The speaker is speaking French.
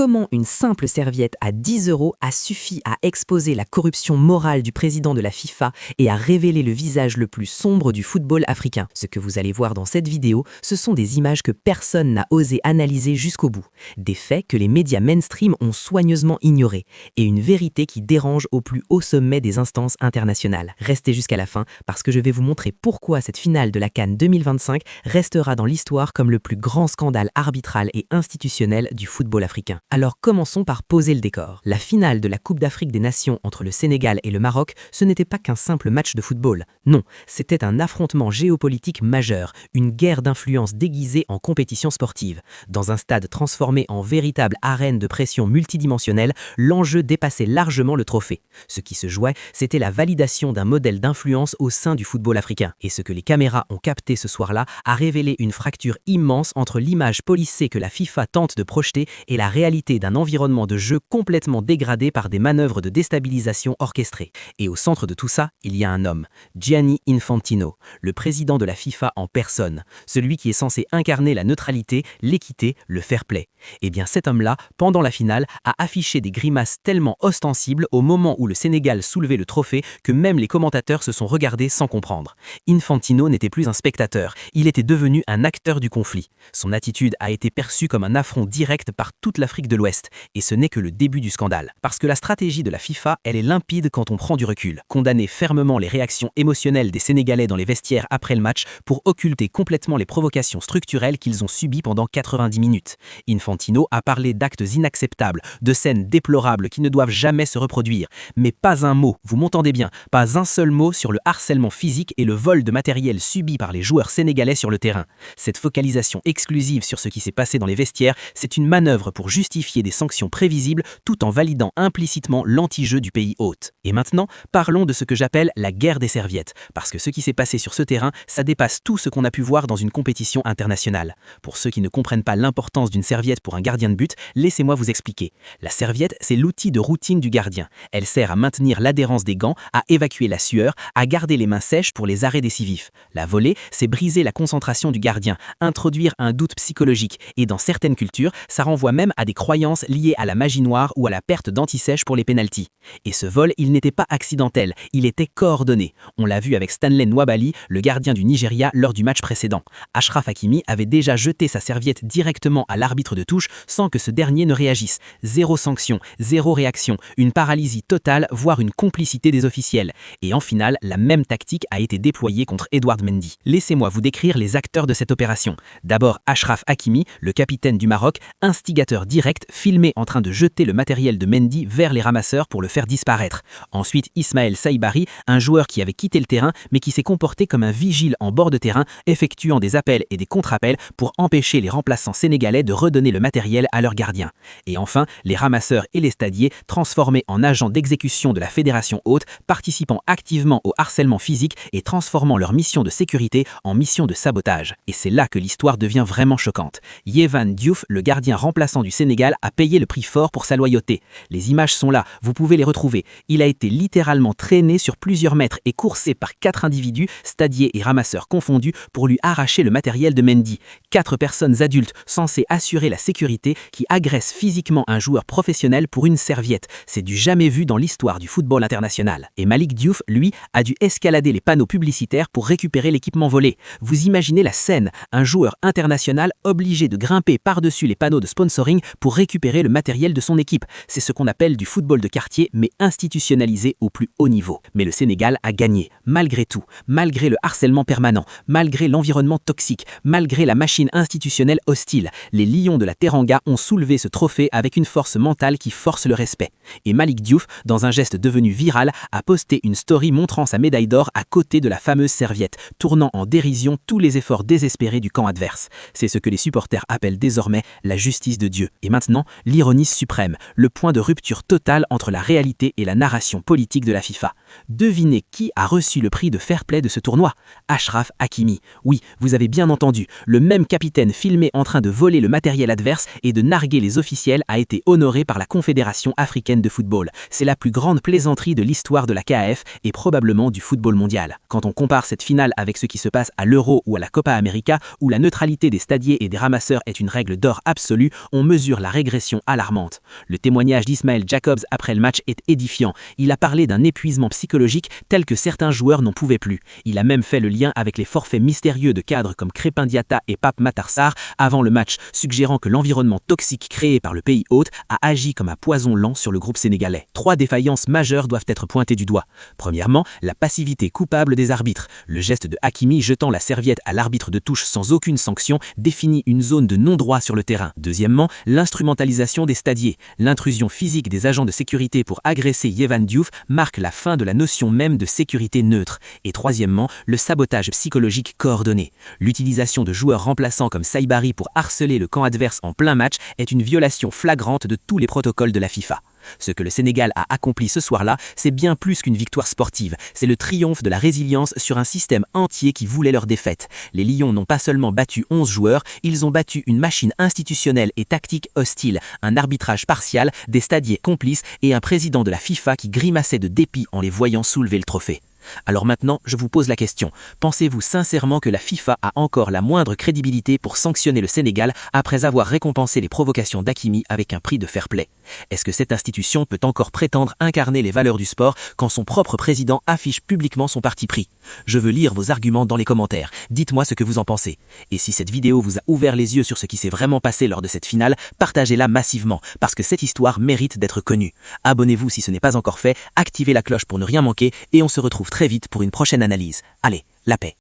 Comment une simple serviette à 10 € a suffi à exposer la corruption morale du président de la FIFA et à révéler le visage le plus sombre du football africain. Ce que vous allez voir dans cette vidéo, ce sont des images que personne n'a osé analyser jusqu'au bout, des faits que les médias mainstream ont soigneusement ignorés, et une vérité qui dérange au plus haut sommet des instances internationales. Restez jusqu'à la fin parce que je vais vous montrer pourquoi cette finale de la CAN 2025 restera dans l'histoire comme le plus grand scandale arbitral et institutionnel du football africain. Alors commençons par poser le décor. La finale de la Coupe d'Afrique des Nations entre le Sénégal et le Maroc, ce n'était pas qu'un simple match de football. Non, c'était un affrontement géopolitique majeur, une guerre d'influence déguisée en compétition sportive. Dans un stade transformé en véritable arène de pression multidimensionnelle, l'enjeu dépassait largement le trophée. Ce qui se jouait, c'était la validation d'un modèle d'influence au sein du football africain. Et ce que les caméras ont capté ce soir-là a révélé une fracture immense entre l'image policée que la FIFA tente de projeter et la réalité d'un environnement de jeu complètement dégradé par des manœuvres de déstabilisation orchestrées. Et au centre de tout ça, il y a un homme, Gianni Infantino, le président de la FIFA en personne, celui qui est censé incarner la neutralité, l'équité, le fair play. Et bien cet homme-là, pendant la finale, a affiché des grimaces tellement ostensibles au moment où le Sénégal soulevait le trophée que même les commentateurs se sont regardés sans comprendre. Infantino n'était plus un spectateur, il était devenu un acteur du conflit. Son attitude a été perçue comme un affront direct par toute l'Afrique de l'Ouest, et ce n'est que le début du scandale. Parce que la stratégie de la FIFA, elle est limpide quand on prend du recul. Condamner fermement les réactions émotionnelles des Sénégalais dans les vestiaires après le match pour occulter complètement les provocations structurelles qu'ils ont subies pendant 90 minutes. Infantino a parlé d'actes inacceptables, de scènes déplorables qui ne doivent jamais se reproduire. Mais pas un mot, vous m'entendez bien, pas un seul mot sur le harcèlement physique et le vol de matériel subi par les joueurs sénégalais sur le terrain. Cette focalisation exclusive sur ce qui s'est passé dans les vestiaires, c'est une manœuvre pour justifier des sanctions prévisibles tout en validant implicitement l'anti-jeu du pays hôte. Et maintenant, parlons de ce que j'appelle la guerre des serviettes, parce que ce qui s'est passé sur ce terrain, ça dépasse tout ce qu'on a pu voir dans une compétition internationale. Pour ceux qui ne comprennent pas l'importance d'une serviette pour un gardien de but, laissez-moi vous expliquer. La serviette, c'est l'outil de routine du gardien. Elle sert à maintenir l'adhérence des gants, à évacuer la sueur, à garder les mains sèches pour les arrêts décisifs. La volée, c'est briser la concentration du gardien, introduire un doute psychologique, et dans certaines cultures, ça renvoie même à des croyances liées à la magie noire ou à la perte d'anti-sèche pour les pénaltys. Et ce vol, il n'était pas accidentel, il était coordonné. On l'a vu avec Stanley Nwabali, le gardien du Nigeria, lors du match précédent. Achraf Hakimi avait déjà jeté sa serviette directement à l'arbitre de touche sans que ce dernier ne réagisse. Zéro sanction, zéro réaction, une paralysie totale, voire une complicité des officiels. Et en finale, la même tactique a été déployée contre Edouard Mendy. Laissez-moi vous décrire les acteurs de cette opération. D'abord Achraf Hakimi, le capitaine du Maroc, instigateur direct, filmé en train de jeter le matériel de Mendy vers les ramasseurs pour le faire disparaître. Ensuite Ismaël Saïbari, un joueur qui avait quitté le terrain mais qui s'est comporté comme un vigile en bord de terrain, effectuant des appels et des contre-appels pour empêcher les remplaçants sénégalais de redonner le matériel à leurs gardiens. Et enfin, les ramasseurs et les stadiers, transformés en agents d'exécution de la fédération haute, participant activement au harcèlement physique et transformant leur mission de sécurité en mission de sabotage. Et c'est là que l'histoire devient vraiment choquante. Yehvan Diouf, le gardien remplaçant du Sénégal, a payé le prix fort pour sa loyauté. Les images sont là, vous pouvez les retrouver. Il a été littéralement traîné sur plusieurs mètres et coursé par 4 individus, stadiers et ramasseurs confondus, pour lui arracher le matériel de Mendy. 4 personnes adultes censées assurer la sécurité qui agressent physiquement un joueur professionnel pour une serviette. C'est du jamais vu dans l'histoire du football international. Et Malik Diouf, lui, a dû escalader les panneaux publicitaires pour récupérer l'équipement volé. Vous imaginez la scène, un joueur international obligé de grimper par-dessus les panneaux de sponsoring pour récupérer le matériel de son équipe. C'est ce qu'on appelle du football de quartier, mais institutionnalisé au plus haut niveau. Mais le Sénégal a gagné, malgré tout, malgré le harcèlement permanent, malgré l'environnement toxique, malgré la machine institutionnelle hostile. Les Lions de la Teranga ont soulevé ce trophée avec une force mentale qui force le respect. Et Malik Diouf, dans un geste devenu viral, a posté une story montrant sa médaille d'or à côté de la fameuse serviette, tournant en dérision tous les efforts désespérés du camp adverse. C'est ce que les supporters appellent désormais la justice de Dieu. Et maintenant, l'ironie suprême, le point de rupture totale entre la réalité et la narration politique de la FIFA. Devinez qui a reçu le prix de fair play de ce tournoi? Achraf Hakimi. Oui, vous avez bien entendu, le même capitaine filmé en train de voler le matériel adverse et de narguer les officiels a été honoré par la Confédération africaine de football. C'est la plus grande plaisanterie de l'histoire de la CAF et probablement du football mondial. Quand on compare cette finale avec ce qui se passe à l'Euro ou à la Copa América, où la neutralité des stadiers et des ramasseurs est une règle d'or absolue, on mesure la régression alarmante. Le témoignage d'Ismaël Jacobs après le match est édifiant. Il a parlé d'un épuisement psychologique tel que certains joueurs n'en pouvaient plus. Il a même fait le lien avec les forfaits mystérieux de cadres comme Crépin Diatta et Pape Matar Sarr avant le match, suggérant que l'environnement toxique créé par le pays hôte a agi comme un poison lent sur le groupe sénégalais. 3 défaillances majeures doivent être pointées du doigt. Premièrement, la passivité coupable des arbitres. Le geste de Hakimi jetant la serviette à l'arbitre de touche sans aucune sanction définit une zone de non-droit sur le terrain. Deuxièmement, l'instrumentalisation des stadiers. L'intrusion physique des agents de sécurité pour agresser Yehvan Diouf marque la fin de la notion même de sécurité neutre. Et troisièmement, le sabotage psychologique coordonné. L'utilisation de joueurs remplaçants comme Saibari pour harceler le camp adverse en plein match est une violation flagrante de tous les protocoles de la FIFA. Ce que le Sénégal a accompli ce soir-là, c'est bien plus qu'une victoire sportive. C'est le triomphe de la résilience sur un système entier qui voulait leur défaite. Les Lions n'ont pas seulement battu 11 joueurs, ils ont battu une machine institutionnelle et tactique hostile, un arbitrage partial, des stadiers complices et un président de la FIFA qui grimaçait de dépit en les voyant soulever le trophée. Alors maintenant, je vous pose la question. Pensez-vous sincèrement que la FIFA a encore la moindre crédibilité pour sanctionner le Sénégal après avoir récompensé les provocations d'Hakimi avec un prix de fair play? Est-ce que cette institution peut encore prétendre incarner les valeurs du sport quand son propre président affiche publiquement son parti pris? Je veux lire vos arguments dans les commentaires. Dites-moi ce que vous en pensez. Et si cette vidéo vous a ouvert les yeux sur ce qui s'est vraiment passé lors de cette finale, partagez-la massivement, parce que cette histoire mérite d'être connue. Abonnez-vous si ce n'est pas encore fait, activez la cloche pour ne rien manquer, et on se retrouve très vite pour une prochaine analyse. Allez, la paix.